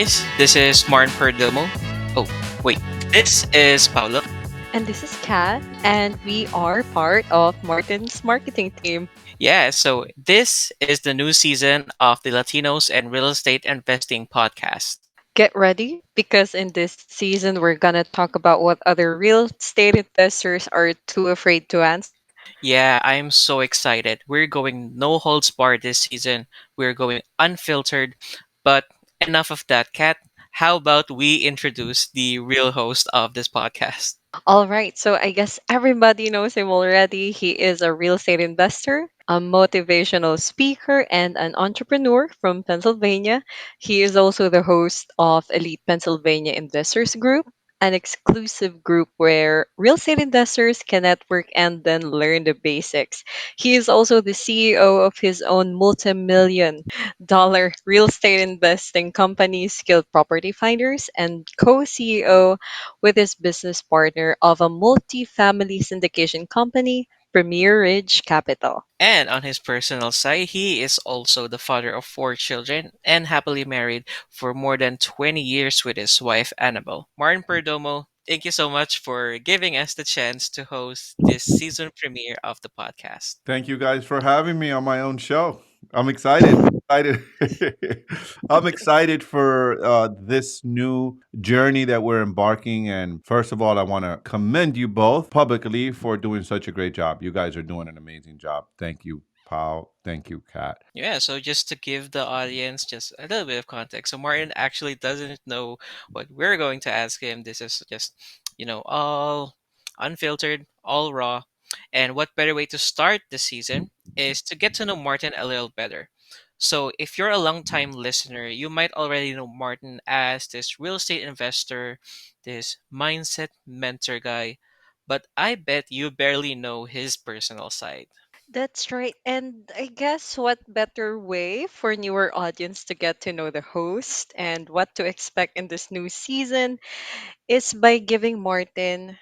guys. This is Martin Perdomo. Oh, wait. This is Paulo. And this is Kath, and we are part of Martin's marketing team. Yeah, so this is the new season of the Latinos and Real Estate Investing podcast. Get ready because in this season, we're going to talk about what other real estate investors are too afraid to answer. Yeah, I'm so excited. We're going no holds barred this season. We're going unfiltered. But enough of that, Kat. How about we introduce the real host of this podcast? All right, so I guess everybody knows him already. He is a real estate investor, a motivational speaker, and an entrepreneur from Pennsylvania. He is also the host of Elite Pennsylvania Investors Group, an exclusive group where real estate investors can network and then learn the basics. He is also the CEO of his own multi-million dollar real estate investing company, Skilled Property Finders, and co CEO with his business partner of a multi-family syndication company, Premier Ridge Capital. And on his personal side, he is also the father of four children and happily married for more than 20 years with his wife, Annabelle. Martin Perdomo, thank you so much for giving us the chance to host this season premiere of the podcast. Thank you guys for having me on my own show. I'm excited. Excited. I'm excited for this new journey that we're embarking. And first of all, I want to commend you both publicly for doing such a great job. You guys are doing an amazing job. Thank you, Pau. Thank you, Kat. Yeah, so just to give the audience just a little bit of context. So Martin actually doesn't know what we're going to ask him. This is just, all unfiltered, all raw. And what better way to start the season is to get to know Martin a little better. So if you're a long-time listener, you might already know Martin as this real estate investor, this mindset mentor guy, but I bet you barely know his personal side. That's right. And I guess what better way for newer audience to get to know the host and what to expect in this new season is by giving Martin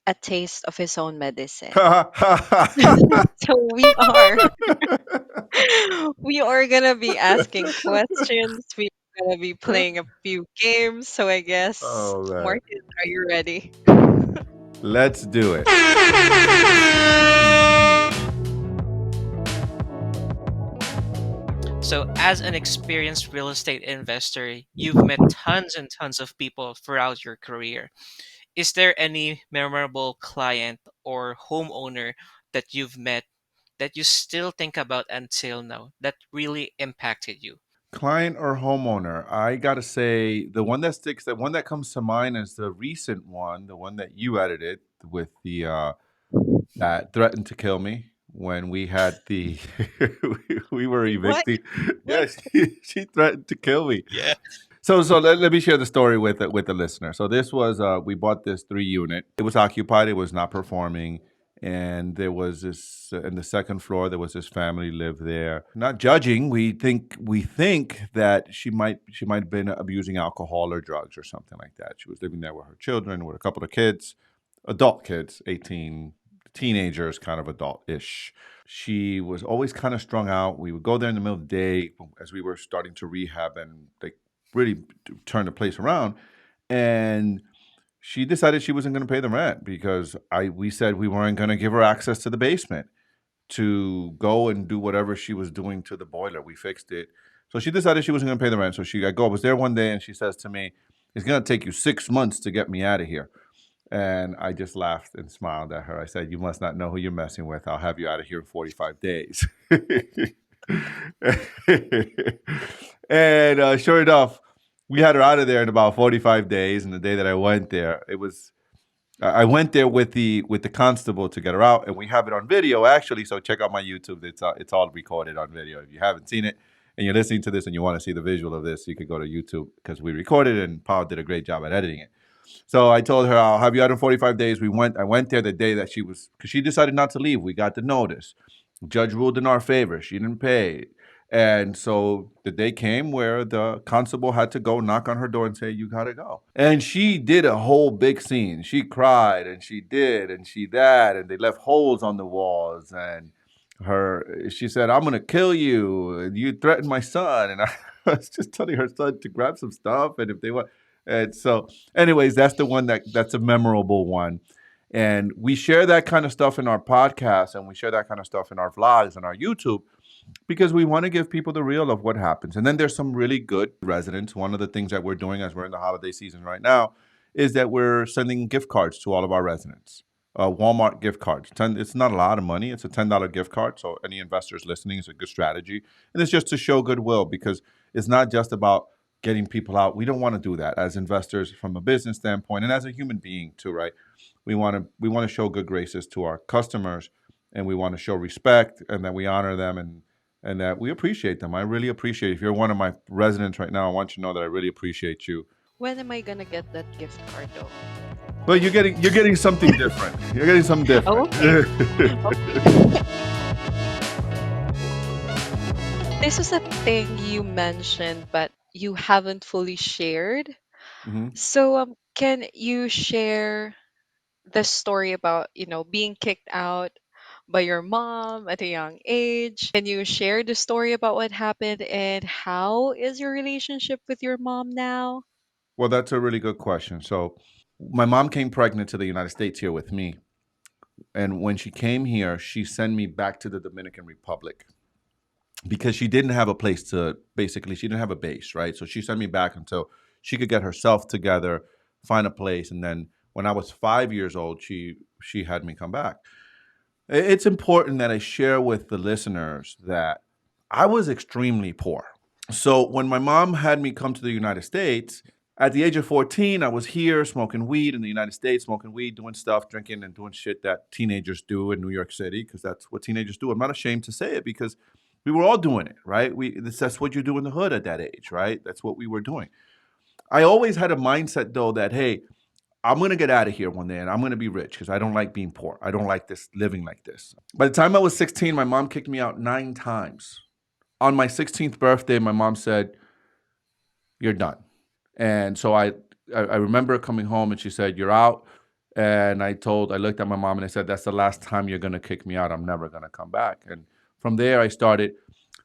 a taste of his own medicine. So we are gonna be asking questions. We're gonna be playing a few games. So I guess Oh, man. Martin, are you ready? Let's do it. So, as an experienced real estate investor, you've met tons and tons of people throughout your career. Is there any memorable client or homeowner that you've met that you still think about until now that really impacted you? Client or homeowner? I gotta say, the one that comes to mind is the recent one, the one that you edited with the that threatened to kill me when we had the we were What? evicting. What? Yes, she threatened to kill me. Yeah. So let me share the story with the listener. So this was we bought this 3 unit. It was occupied. It was not performing, and there was this in the second floor. There was this family lived there. Not judging. We think that she might have been abusing alcohol or drugs or something like that. She was living there with her children, with a couple of kids, adult kids, 18, teenagers, kind of adult-ish. She was always kind of strung out. We would go there in the middle of the day as we were starting to rehab and like really turn the place around. And she decided she wasn't going to pay the rent because we said we weren't going to give her access to the basement to go and do whatever she was doing to the boiler. We fixed it. So she decided she wasn't going to pay the rent. So I was there one day and she says to me, "It's going to take you 6 months to get me out of here." And I just laughed and smiled at her. I said, "You must not know who you're messing with. I'll have you out of here in 45 days." And sure enough, we had her out of there in about 45 days. And the day that I went there, I went there with the constable to get her out, and we have it on video actually. So check out my YouTube. It's all recorded on video. If you haven't seen it and you're listening to this and you want to see the visual of this, you could go to YouTube because we recorded it, and Paul did a great job at editing it. So I told her, "I'll have you out in 45 days." I went there the day that because she decided not to leave. We got the notice. Judge ruled in our favor. She didn't pay. And so the day came where the constable had to go knock on her door and say, "You got to go." And she did a whole big scene. She cried and she did and she that. And they left holes on the walls. And she said, "I'm going to kill you. You threatened my son." And was just telling her son to grab some stuff, and if they want. And so, anyways, that's the one that's a memorable one. And we share that kind of stuff in our podcast, and we share that kind of stuff in our vlogs and our YouTube because we want to give people the real of what happens. And then there's some really good residents. One of the things that we're doing as we're in the holiday season right now is that we're sending gift cards to all of our residents. Walmart gift cards. It's not a lot of money. It's a $10 gift card. So any investors listening, is a good strategy. And it's just to show goodwill because it's not just about getting people out. We don't want to do that as investors from a business standpoint and as a human being too, right? We want to show good graces to our customers, and we want to show respect, and that we honor them, and that we appreciate them. I really appreciate it. If you're one of my residents right now, I want you to know that I really appreciate you. When am I gonna get that gift card though? But you're getting something different. You're getting something Oh, different. okay. This is a thing you mentioned, but you haven't fully shared. Mhm. So, can you share the story about, being kicked out by your mom at a young age? Can you share the story about what happened and how is your relationship with your mom now? Well, that's a really good question. So, my mom came pregnant to the United States here with me, and when she came here, she sent me back to the Dominican Republic because she didn't have a place to basically she didn't have a base, right? So she sent me back until she could get herself together, find a place, and then when I was 5 years old, she had me come back. It's important that I share with the listeners that I was extremely poor. So when my mom had me come to the United States, at the age of 14, I was here smoking weed in the United States, smoking weed, doing stuff, drinking, and doing shit that teenagers do in New York City, because that's what teenagers do. I'm not ashamed to say it because we were all doing it, right? That's what you do in the hood at that age, right? That's what we were doing. I always had a mindset, though, that, hey, I'm going to get out of here one day and I'm going to be rich because I don't like being poor. I don't like this living like this. By the time I was 16, my mom kicked me out 9 times. On my 16th birthday, my mom said, "You're done." And so I remember coming home and she said, "You're out." And I looked at my mom and I said, "That's the last time you're going to kick me out. I'm never going to come back." And from there, I started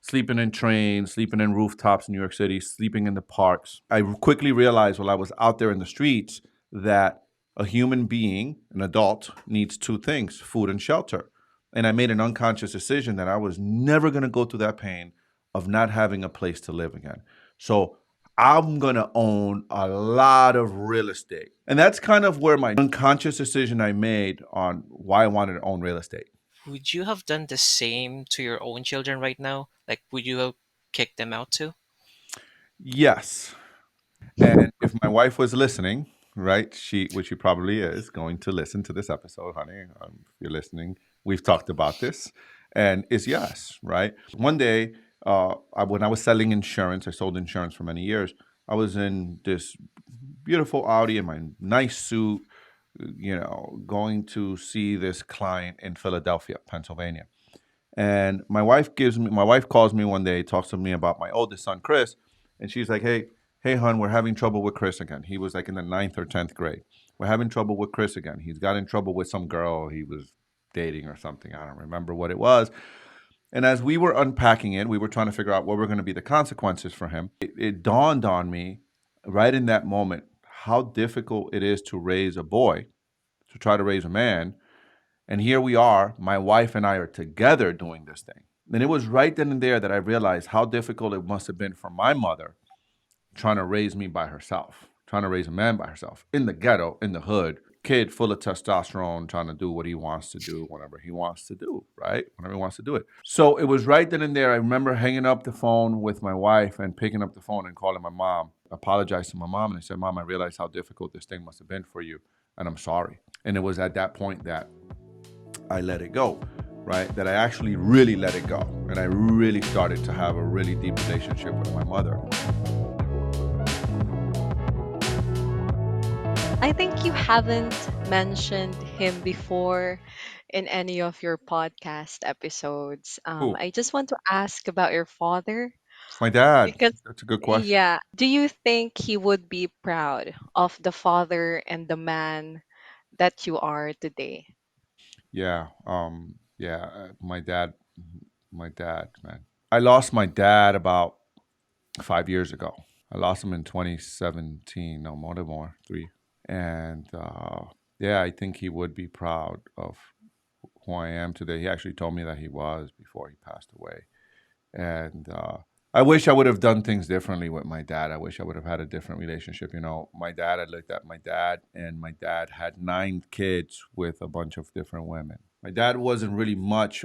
sleeping in trains, sleeping in rooftops in New York City, sleeping in the parks. I quickly realized while I was out there in the streets that a human being, an adult, needs two things: food and shelter. And I made an unconscious decision that I was never going to go through that pain of not having a place to live again. So I'm going to own a lot of real estate. And that's kind of where my unconscious decision I made on why I wanted to own real estate. Would you have done the same to your own children right now? Like, would you have kicked them out too? Yes. And if my wife was listening, right, which she probably is going to listen to this episode, honey, if you're listening, we've talked about this, and it's yes, right. One day, when I was selling insurance, I sold insurance for many years. I was in this beautiful Audi in my nice suit, going to see this client in Philadelphia, Pennsylvania. And my wife calls me one day, talks to me about my oldest son, Chris, and she's like, hey, hon, we're having trouble with Chris again. He was like in the ninth or 10th grade. We're having trouble with Chris again. He's got in trouble with some girl he was dating or something. I don't remember what it was. And as we were unpacking it, we were trying to figure out what were going to be the consequences for him. It dawned on me right in that moment how difficult it is to raise a boy, to try to raise a man. And here we are, my wife and I are together doing this thing. And it was right then and there that I realized how difficult it must have been for my mother trying to raise me by herself, trying to raise a man by herself in the ghetto, in the hood, kid full of testosterone, trying to do what he wants to do whenever he wants to do, right? Whenever he wants to do it. So it was right then and there. I remember hanging up the phone with my wife and picking up the phone and calling my mom, apologized to my mom. And I said, "Mom, I realized how difficult this thing must have been for you. And I'm sorry." And it was at that point that I let it go, right? That I actually really let it go. And I really started to have a really deep relationship with my mother. I think you haven't mentioned him before in any of your podcast episodes. Who? I just want to ask about your father My dad. because, That's a good question. yeah, do you think he would be proud of the father and the man that you are today? Yeah. My dad, man. I lost my dad about 5 years ago. I lost him in 2017. No, more, 3. And yeah, I think he would be proud of who I am today. He actually told me that he was before he passed away. And I wish I would have done things differently with my dad. I wish I would have had a different relationship. You know, my dad, I looked at my dad, and my dad had 9 kids with a bunch of different women. My dad wasn't much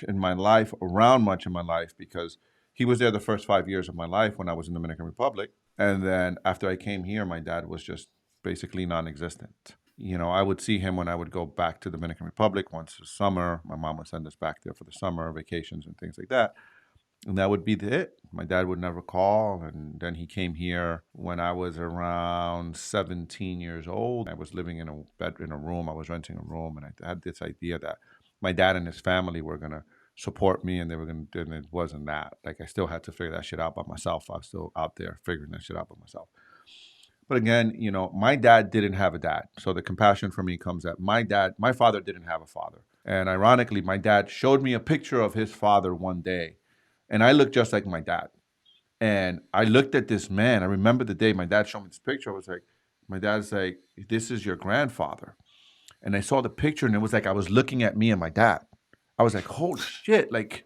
in my life, around much in my life, because he was there the first 5 years of my life when I was in the Dominican Republic. And then after I came here, my dad was just basically non-existent. You know, I would see him when I would go back to the Dominican Republic once a summer. My mom would send us back there for the summer vacations and things like that. And that would be it. My dad would never call. And then he came here when I was around 17 years old. I was living in a bed in a room. I was renting a room, and I had this idea that my dad and his family were gonna support me, and they were gonna. And it wasn't that. Like, I still had to figure that shit out by myself. I was still out there figuring that shit out by myself. But again, you know, my dad didn't have a dad. So the compassion for me comes that my father didn't have a father. And ironically, my dad showed me a picture of his father one day, and I looked just like my dad. And I looked at this man. I remember the day my dad showed me this picture. I was like, my dad's like, "This is your grandfather." And I saw the picture, and it was like I was looking at me and my dad. I was like, "Holy shit! Like,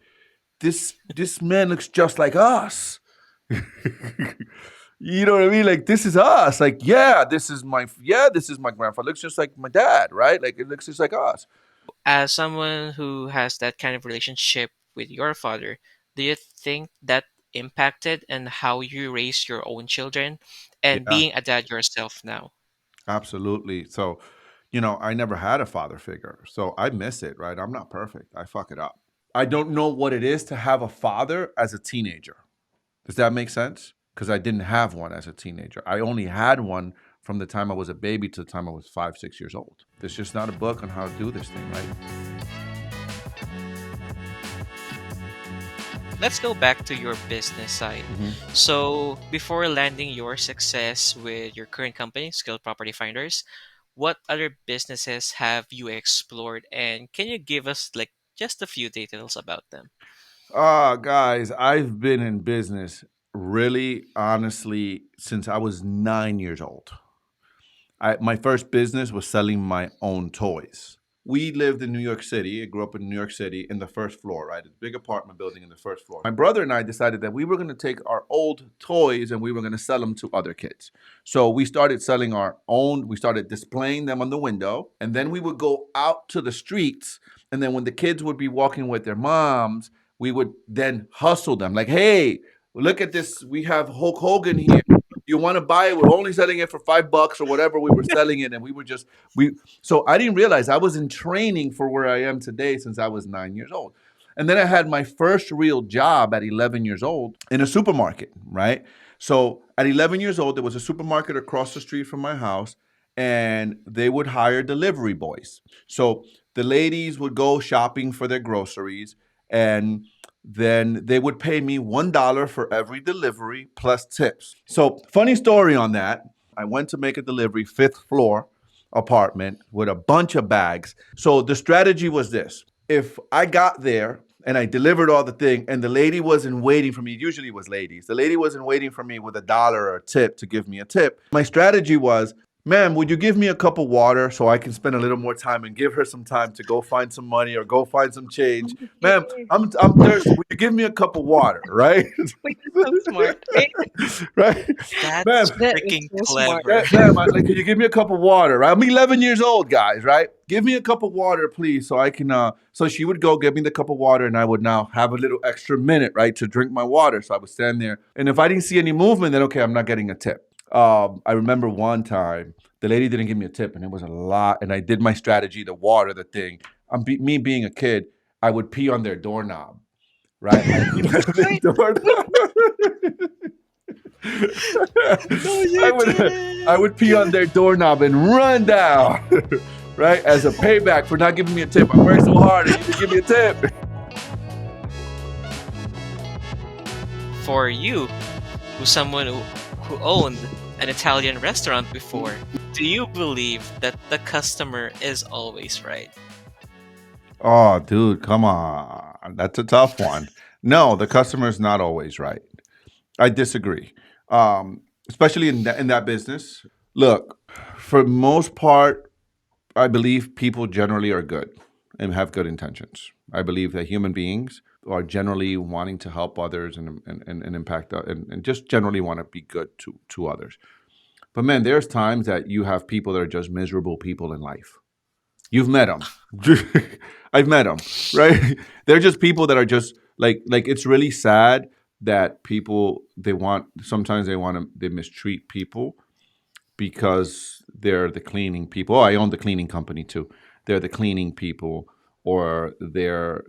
this man looks just like us." You know what I mean? Like, this is us. Like, this is my grandfather. Looks just like my dad, right? Like, it looks just like us. As someone who has that kind of relationship with your father, do you think that impacted and how you raise your own children and Yeah, being a dad yourself now? absolutely. So, you know, I never had a father figure. So I miss it, right? I'm not perfect. I fuck it up. I don't know what it is to have a father as a teenager. Does that make sense? Because I didn't have one as a teenager. I only had one from the time I was a baby to the time I was 5, 6 years old. There's just not a book on how to do this thing, right? Let's go back to your business side. Mm-hmm. So, before landing your success with your current company, Skilled Property Finders, what other businesses have you explored, and can you give us like just a few details about them? Guys, I've been in business really honestly since I was 9 years old. My first business was selling my own toys. We lived in New York City. I grew up in New York City in the first floor, right? A big apartment building in the first floor. My brother and I decided that we were going to take our old toys and we were going to sell them to other kids. So we started selling our own, we started displaying them on the window, and then we would go out to the streets. And then when the kids would be walking with their moms, we would then hustle them like, "Hey, look at this. We have Hulk Hogan here. You want to buy it? We're only selling it for $5 or whatever we were selling it." And we so I didn't realize I was in training for where I am today since I was 9 years old. And then I had my first real job at 11 years old in a supermarket, right? So at 11 years old, there was a supermarket across the street from my house, and they would hire delivery boys. So the ladies would go shopping for their groceries, and then they would pay me $1 for every delivery plus tips. So, funny story on that. I went to make a delivery, 5th floor apartment with a bunch of bags. So, the strategy was this: if I got there and I delivered all the thing, and the lady wasn't waiting for me, usually it was ladies, the lady wasn't waiting for me with $1 or a tip to give me a tip. My strategy was, "Ma'am, would you give me a cup of water so I can spend a little more time and give her some time to go find some money or go find some change? Ma'am, I'm thirsty. Would you give me a cup of water?" Right? Wait, that's so smart. Right? Right? Ma'am, That's That is freaking so smart. clever. ma'am, like, could you give me a cup of water? Right? I'm 11 years old, guys, right? Give me a cup of water, please, so I can, so she would go get me the cup of water, and I would now have a little extra minute, right, to drink my water. So I would stand there. And if I didn't see any movement, then okay, I'm not getting a tip. I remember one time the lady didn't give me a tip, and it was a lot. And I did my strategy to water the thing. Me being a kid, I would pee on their doorknob, right? I pee on their Wait, doorknob. No, I you would I didn't. would pee on their doorknob and run down, right? As a payback for not giving me a tip. I worked so hard, and you didn't give me a tip. For you, who's someone who owned an Italian restaurant before, do you believe that the customer is always right? Oh, dude, come on. That's a tough one. No, the customer's not always right. I disagree. Especially in that business. Look, for most part, I believe people generally are good and have good intentions. I believe that human beings are generally wanting to help others and impact and just generally want to be good to others. But man, there's times that you have people that are just miserable people in life. You've met them. I've met them, right? They're just people that are just like it's really sad that people they want sometimes they mistreat people because they're the cleaning people. Oh, I own the cleaning company too. They're the cleaning people, or they're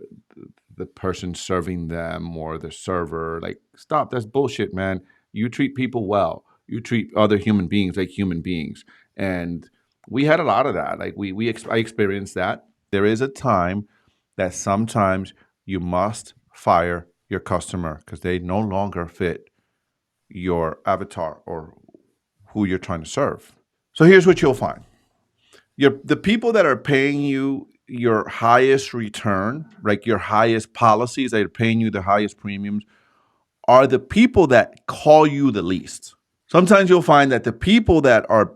the person serving them, or the server. Like, stop. That's bullshit, man. You treat people well. You treat other human beings like human beings. And we had a lot of that. Like I experienced that. There is a time that sometimes you must fire your customer because they no longer fit your avatar or who you're trying to serve. So here's what you'll find. The people that are paying you your highest return, like your highest policies that are paying you the highest premiums, are the people that call you the least. Sometimes you'll find that the people that are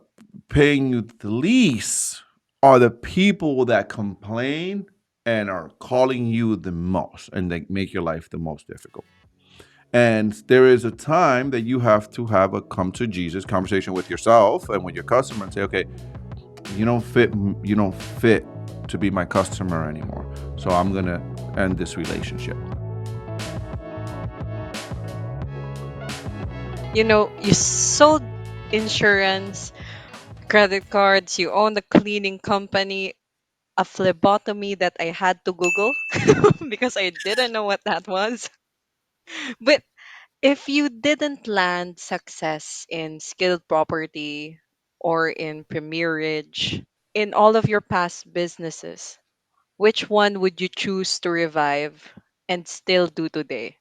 paying you the least are the people that complain and are calling you the most and they make your life the most difficult. And there is a time that you have to have a come to Jesus conversation with yourself and with your customer and say, okay, you don't fit to be my customer anymore. So I'm going to end this relationship. You sold insurance, credit cards, you own the cleaning company, a phlebotomy that I had to Google because I didn't know what that was. But if you didn't land success in skilled property or in premierage, in all of your past businesses, which one would you choose to revive and still do today?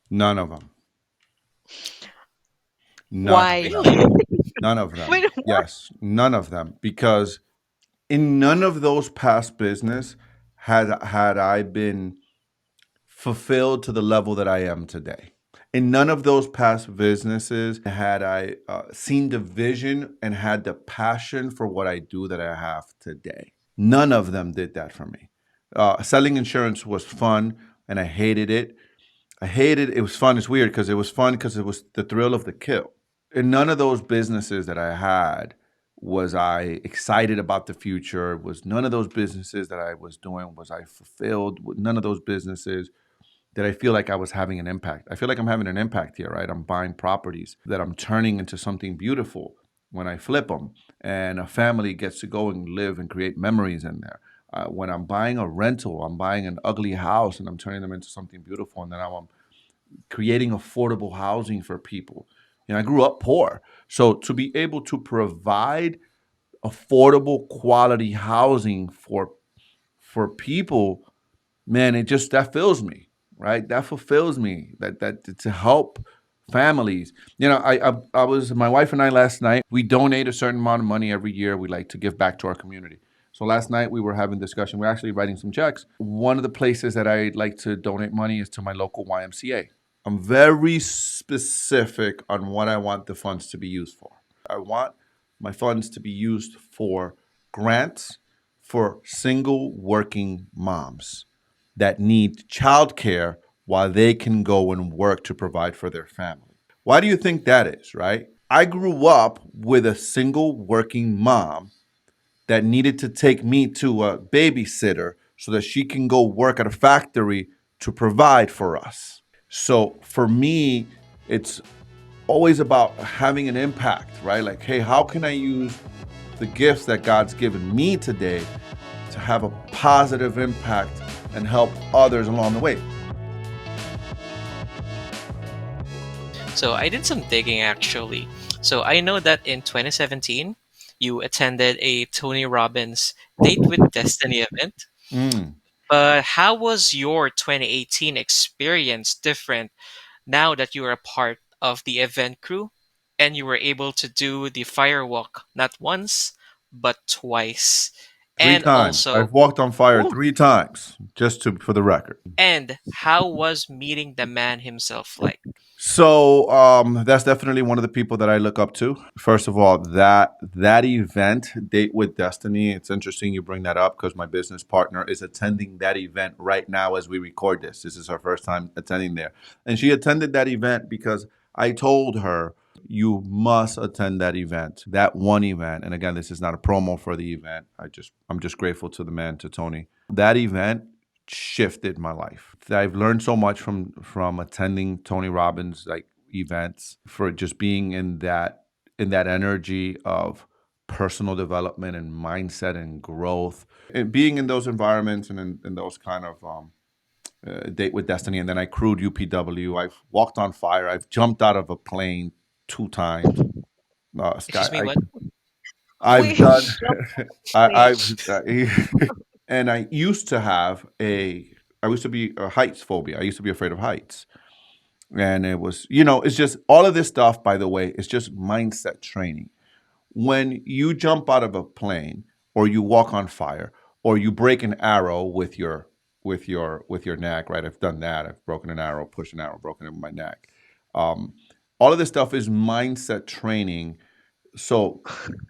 None of them. None of Why? them. Really? None of them. Wait, what? Yes, none of them. Because in none of those past business had I been fulfilled to the level that I am today. In none of those past businesses had I seen the vision and had the passion for what I do that I have today. None of them did that for me. Selling insurance was fun, and I hated it. I hated it. It was fun. It's weird because it was fun because it was the thrill of the kill. In none of those businesses that I had was I excited about the future. Was none of those businesses that I was doing was I fulfilled. None of those businesses that I feel like I was having an impact. I feel like I'm having an impact here, right? I'm buying properties that I'm turning into something beautiful when I flip them, and a family gets to go and live and create memories in there. When I'm buying a rental, I'm buying an ugly house and I'm turning them into something beautiful, and then I'm creating affordable housing for people. I grew up poor, so to be able to provide affordable, quality housing for people, man, it just that fills me, right? That fulfills me. That to help families. I was my wife and I last night. We donate a certain amount of money every year. We like to give back to our community. So last night we were having discussion. We're actually writing some checks. One of the places that I like to donate money is to my local YMCA. I'm very specific on what I want the funds to be used for. I want my funds to be used for grants for single working moms that need childcare while they can go and work to provide for their family. Why do you think that is, right? I grew up with a single working mom that needed to take me to a babysitter so that she can go work at a factory to provide for us. So for me, it's always about having an impact, right? Like, hey, how can I use the gifts that God's given me today to have a positive impact and help others along the way? So I did some digging actually. So I know that in 2017, you attended a Tony Robbins Date with Destiny event. Mm. But how was your 2018 experience different now that you are a part of the event crew and you were able to do the firewalk not once, but twice? Three And times. also, I've walked on fire oh, 3 times, just to for the record. and how was meeting the man himself like? So that's definitely one of the people that I look up to. First of all, that event, Date with Destiny. It's interesting you bring that up because my business partner is attending that event right now as we record this. This is her first time attending there, and she attended that event because I told her you must attend that event, that one event. And again, this is not a promo for the event. I'm just grateful to the man, to Tony. That event shifted my life. I've learned so much from attending Tony Robbins like events, for just being in that energy of personal development and mindset and growth, and being in those environments and in those kind of Date with Destiny. And then I crewed UPW. I've walked on fire. I've jumped out of a plane 2 times. Sky. Excuse me, what? I've Wait, done. wait. And I used to have a. I used to be a heights phobia. I used to be afraid of heights, and it was, it's just all of this stuff. By the way, it's just mindset training. When you jump out of a plane, or you walk on fire, or you break an arrow with your neck, right? I've done that. I've broken an arrow, pushed an arrow, broken it with my neck. Um, all of this stuff is mindset training. So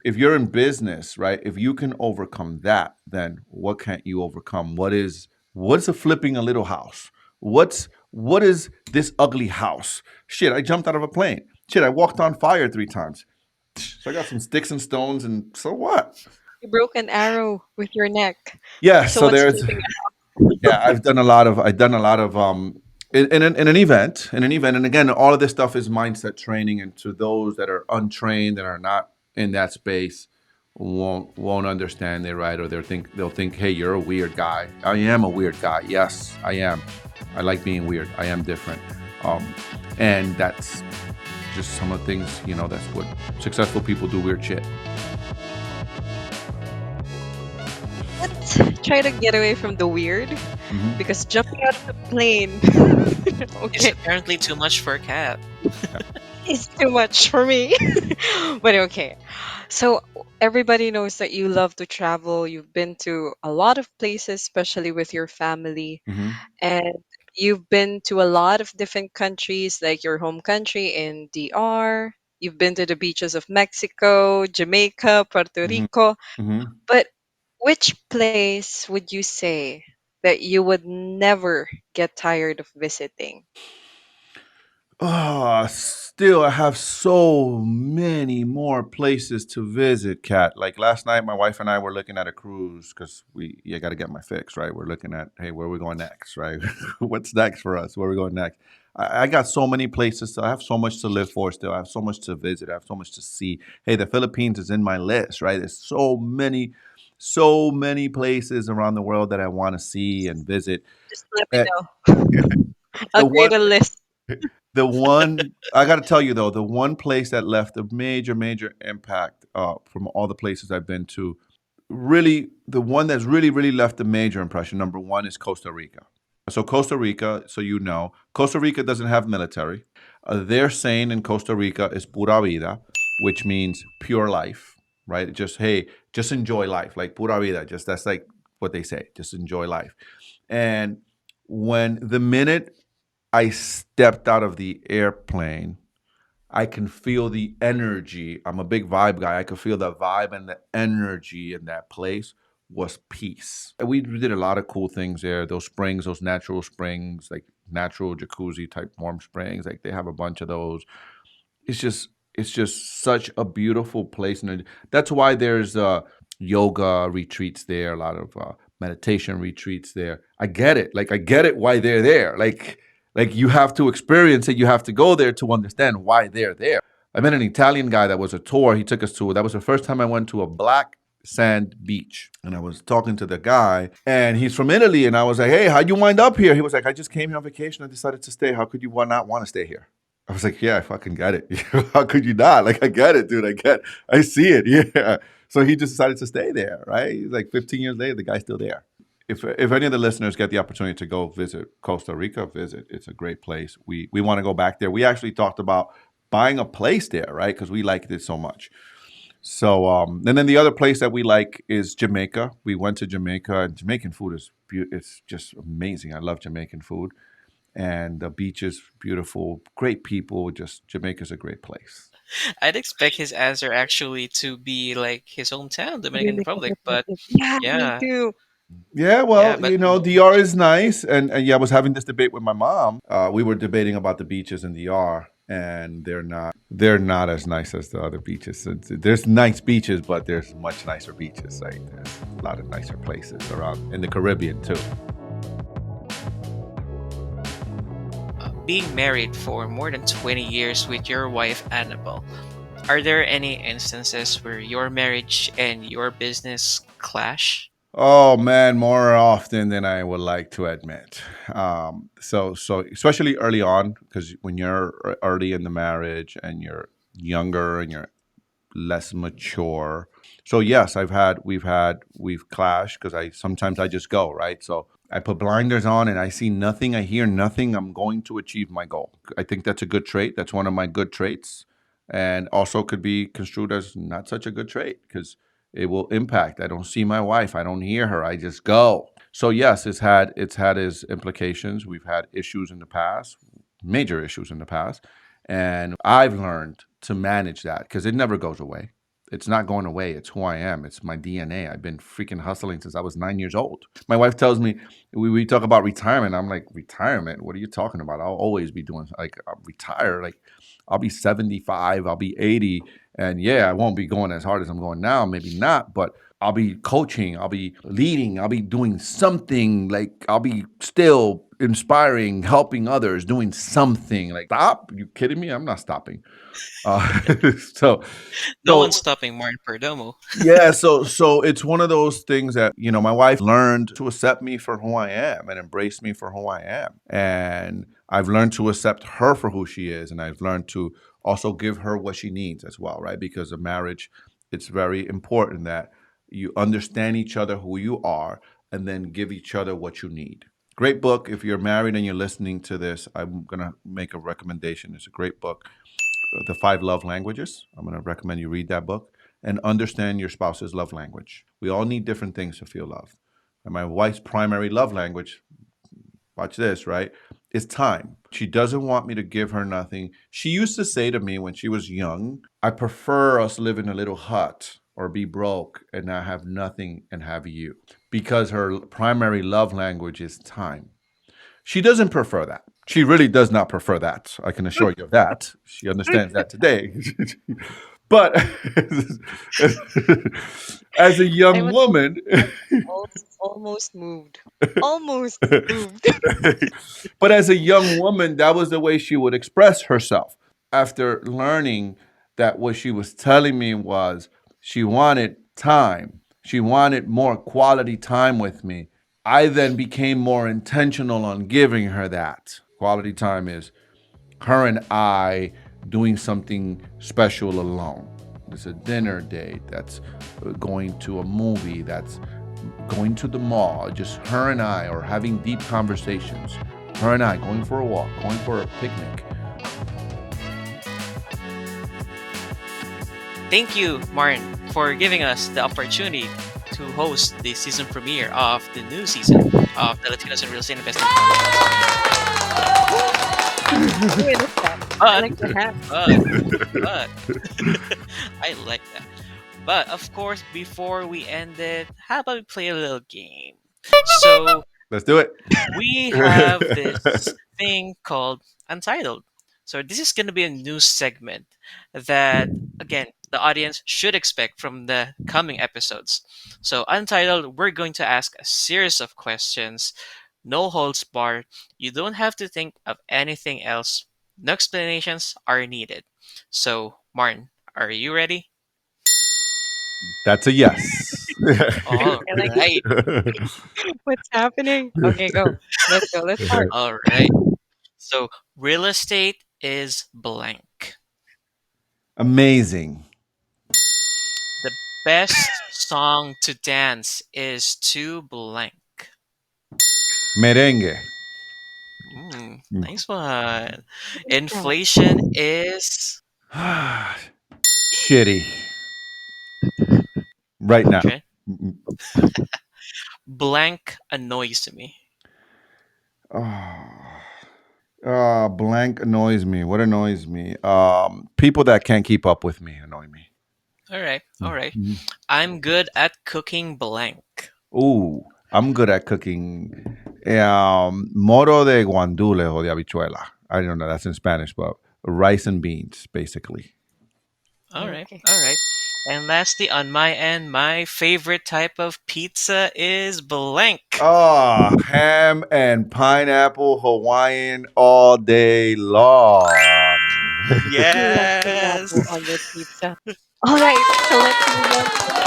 if you're in business, right? If you can overcome that, then what can't you overcome? What's a flipping a little house? What is this ugly house? Shit, I jumped out of a plane. Shit, I walked on fire 3 times. So I got some sticks and stones, and so what? You broke an arrow with your neck. Yeah, So so what's there's flipping? yeah, I've done a lot of in an event, and again, all of this stuff is mindset training. And to those that are untrained and are not in that space, won't understand it, right? Or they'll think, hey, you're a weird guy. I am a weird guy. Yes, I am. I like being weird. I am different. Um, and that's just some of the things, that's what successful people do, weird shit. Let's try to get away from the weird Hmm. because jumping out of the plane, It's okay, apparently too much for a cat. is too much for me. But okay. So everybody knows that you love to travel. You've been to a lot of places, especially with your family, Hmm. and you've been to a lot of different countries, like your home country in DR. You've been to the beaches of Mexico, Jamaica, Puerto Hmm. Rico. Hmm. But which place would you say that you would never get tired of visiting? Still, I have so many more places to visit, Kat. Like last night, my wife and I were looking at a cruise because you got to get my fix, right? We're looking at, hey, where are we going next, right? What's next for us? Where are we going next? I got so many places. I have so much to live for still. I have so much to visit. I have so much to see. Hey, the Philippines is in my list, right? There's so many places around the world that I want to see and visit. Just let me Eh, know. I'll The one create a list. the one I got to tell you though, the one place that left a major, major impact from all the places I've been to, really, the one that's really, really left a major impression. Number one is Costa Rica. So Costa Rica, so Costa Rica doesn't have military. Their saying in Costa Rica is "pura vida," which means pure life, right? Just hey, just enjoy life, like pura vida. Just that's like what they say. Just enjoy life. And when the minute I stepped out of the airplane, I can feel the energy. I'm a big vibe guy. I could feel the vibe and the energy in that place was peace. And we did a lot of cool things there. Those springs, those natural springs, like natural jacuzzi type warm springs, like they have a bunch of those. It's just such a beautiful place, and that's why there's yoga retreats there, a lot of meditation retreats there. I get it, like I get it why they're there. Like you have to experience it, you have to go there to understand why they're there. I met an Italian guy that was a tour. He took us to, that was the first time I went to a black sand beach, and I was talking to the guy, and he's from Italy, and I was like, hey, how'd you wind up here? He was like, I just came here on vacation. I decided to stay. How could you not want to stay here? I was like, yeah, I fucking get it. How could you not? Like, I get it, dude. I see it. Yeah. So he just decided to stay there, right? He's like 15 years later, the guy's still there. If any of the listeners get the opportunity to go visit Costa Rica, visit. It's a great place. We want to go back there. We actually talked about buying a place there, right? Because we liked it so much. So, and then the other place that we like is Jamaica. We went to Jamaica, and Jamaican food it's just amazing. I love Jamaican food. and the beach is beautiful, great people. Just Jamaica's a great place. I'd expect his answer actually to be like his hometown, Dominican Dominican Republic, but Republic. Yeah, me yeah, too. Yeah, yeah, well, but DR is nice, and yeah, I was having this debate with my mom. We were debating about the beaches in DR, and they're not as nice as the other beaches. There's nice beaches, but there's much nicer beaches. Right? There's a lot of nicer places around in the Caribbean too. being married for more than 20 years with your wife, Annabelle, are there any instances where your marriage and your business clash? Oh man, more often than I would like to admit. So especially early on, because when you're early in the marriage and you're younger and you're less mature. So yes, we've clashed because I sometimes I just go right. So I put blinders on and I see nothing, I hear nothing. I'm going to achieve my goal. I think that's a good trait. That's one of my good traits, and also could be construed as not such a good trait because it will impact. I don't see my wife. I don't hear her. I just go. So yes, it's had its implications. We've had issues in the past, major issues in the past, and I've learned to manage that because it never goes away. It's not going away. It's who I am. It's my DNA. I've been freaking hustling since I was 9 years old. My wife tells me, we talk about retirement. I'm like, retirement? What are you talking about? I'll always be doing, like, I'll retire. Like, I'll be 75, I'll be 80. And yeah, I won't be going as hard as I'm going now. Maybe not, but I'll be coaching, I'll be leading, I'll be doing something. Like, I'll be still inspiring, helping others, doing something. Like, stop? You kidding me? I'm not stopping. Uh, so, No one's so stopping Martin Perdomo. yeah, so it's one of those things that my wife learned to accept me for who I am and embrace me for who I am, and I've learned to accept her for who she is, and I've learned to also give her what she needs as well, right? Because of marriage, it's very important that you understand each other, who you are, and then give each other what you need. Great book. If you're married and you're listening to this, I'm gonna make a recommendation. It's a great book, The Five Love Languages. I'm going to recommend you read that book and understand your spouse's love language. We all need different things to feel loved. And my wife's primary love language, watch this, right, is time. She doesn't want me to give her nothing. She used to say to me when she was young, I prefer us live in a little hut or be broke and not have nothing and have you, because her primary love language is time. She doesn't prefer that. She really does not prefer that. I can assure you of that. She understands that today. But as a I young was woman, almost moved. Almost moved. but as a young woman, that was the way she would express herself. After learning that what she was telling me was she wanted time, she wanted more quality time with me, I then became more intentional on giving her that. Quality time is her and I doing something special alone. It's a dinner date, that's going to a movie, that's going to the mall, just her and I, or having deep conversations. Her and I going for a walk, going for a picnic. Thank you, Martin, for giving us the opportunity to host the season premiere of the new season of the Latinos in Real Estate Investing podcast. Wait, what's that? I But, like the hat. but, but, I like that. But of course, before we end it, how about we play a little game? So Let's do it. we have this thing called Untitled. So this is going to be a new segment that, again, the audience should expect from the coming episodes. So Untitled, we're going to ask a series of questions, no holds barred. You don't have to think of anything else. No explanations are needed. So, Martin, are you ready? That's a yes. All I like right. what's happening. Okay, go. Let's go. Let's start. All right. So, real estate is blank. Amazing. The best song to dance is to blank. Merengue. Nice one. What's that? Inflation is Shitty. Right now. okay. Blank annoys me. Oh. Blank annoys me. What annoys me? People that can't keep up with me annoy me. All right, all right. Mhm. I'm good at cooking blank. Ooh, I'm good at cooking. Moro de guandule o de habichuela. I don't know. That's in Spanish, but rice and beans, basically. All right, Okay. all right. And lastly, on my end, my favorite type of pizza is blank. Ah, ham and pineapple Hawaiian all day long. You love Yes. pineapple on your pizza. All right, so let's move on to the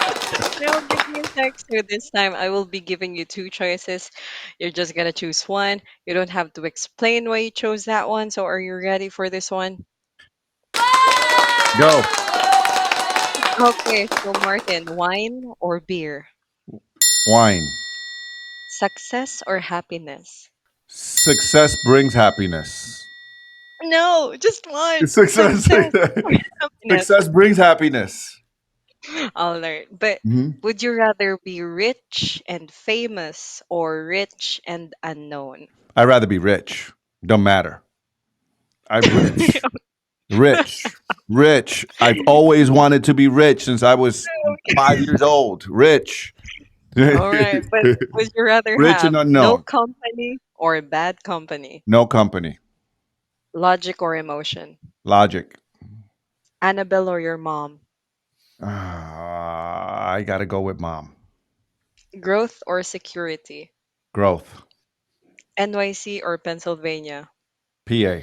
next one. Now, give me a sec. So this time I will be giving you two choices. You're just gonna choose one. You don't have to explain why you chose that one. So are you ready for this one? Go. Okay, so Martin, wine or beer? Wine. Success or happiness? Success brings happiness. No, just one. Success. Success or happiness. Success brings happiness. All right. But Mhm. would you rather be rich and famous or rich and unknown? I'd rather be rich. Don't matter. I'm rich. Rich. Rich. I've always wanted to be rich since I was 5 years old. Rich. All right. But would you rather Rich and have no unknown. company or bad company? No company. Logic or emotion? Logic. Annabelle or your mom? I got to go with mom. Growth or security? Growth. NYC or Pennsylvania? PA.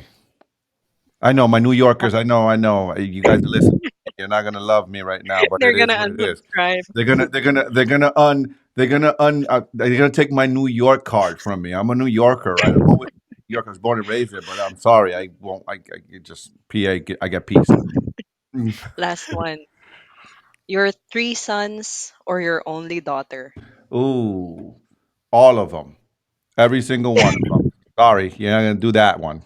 I know my New Yorkers. I know. You guys are listening. You're not gonna love me right now, but They're it is gonna what it is. unsubscribe. They're gonna take my New York card from me. I'm a New Yorker, right? I'm always New York. I was born and raised there, but I'm sorry, I won't. I just PA. I get peace. Mm. Last one. Your three sons or your only daughter? Ooh, all of them, every single one of them. Sorry, you're not gonna do that one.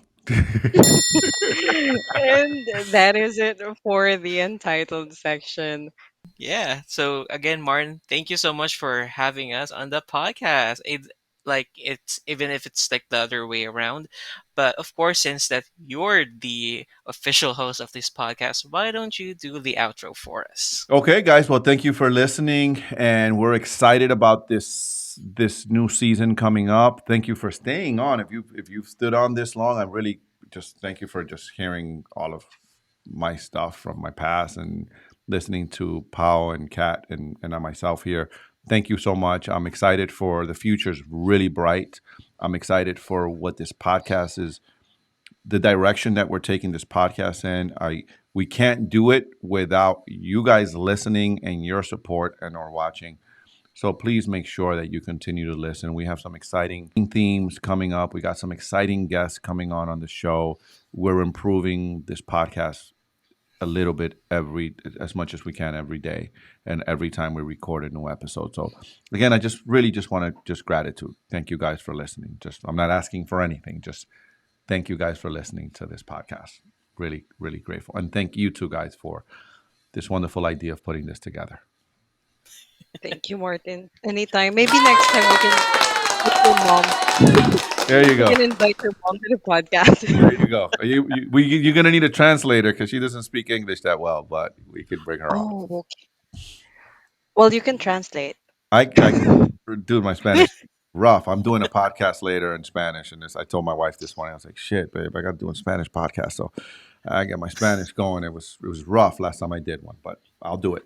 And that is it for the entitled section. Yeah. So again, Martin, thank you so much for having us on the podcast. It's even if it's like the other way around, but of course, since that you're the official host of this podcast, why don't you do the outro for us? Okay, guys. Well, thank you for listening, and we're excited about this new season coming up. Thank you for staying on. If you've stood on this long, I really just thank you for just hearing all of my stuff from my past and listening to Pau and Kat and I myself here. Thank you so much. I'm excited for the future's really bright. I'm excited for what this podcast is, the direction that we're taking this podcast in. I We can't do it without you guys listening and your support and or watching. So please make sure that you continue to listen. We have some exciting themes coming up. We got some exciting guests coming on the show. We're improving this podcast a little bit every as much as we can every day and every time we record a new episode. So again, I just really just want to just gratitude. Thank you guys for listening. Just I'm not asking for anything. Just thank you guys for listening to this podcast. Really, really grateful. And thank you two guys for this wonderful idea of putting this together. Thank you, Martin. Anytime. Maybe next time we can get your mom. There you We go. can invite your mom to the podcast. There you go. You're going to need a translator because she doesn't speak English that well, but we could bring her on. Oh, okay. Well, you can translate. I dude, my Spanish rough. I'm doing a podcast later in Spanish, and I told my wife this morning. I was like, "Shit, babe, I got to do a Spanish podcast." So I get my Spanish going. It was rough last time I did one, but I'll do it.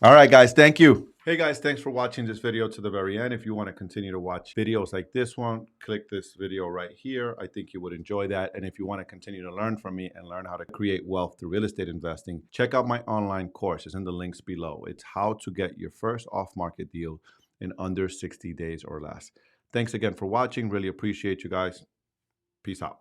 All right, guys. Thank you. Hey guys, thanks for watching this video to the very end. If you want to continue to watch videos like this one, click this video right here. I think you would enjoy that. And if you want to continue to learn from me and learn how to create wealth through real estate investing, check out my online course. It's in the links below. It's how to get your first off-market deal in under 60 days or less. Thanks again for watching. Really appreciate you guys. Peace out.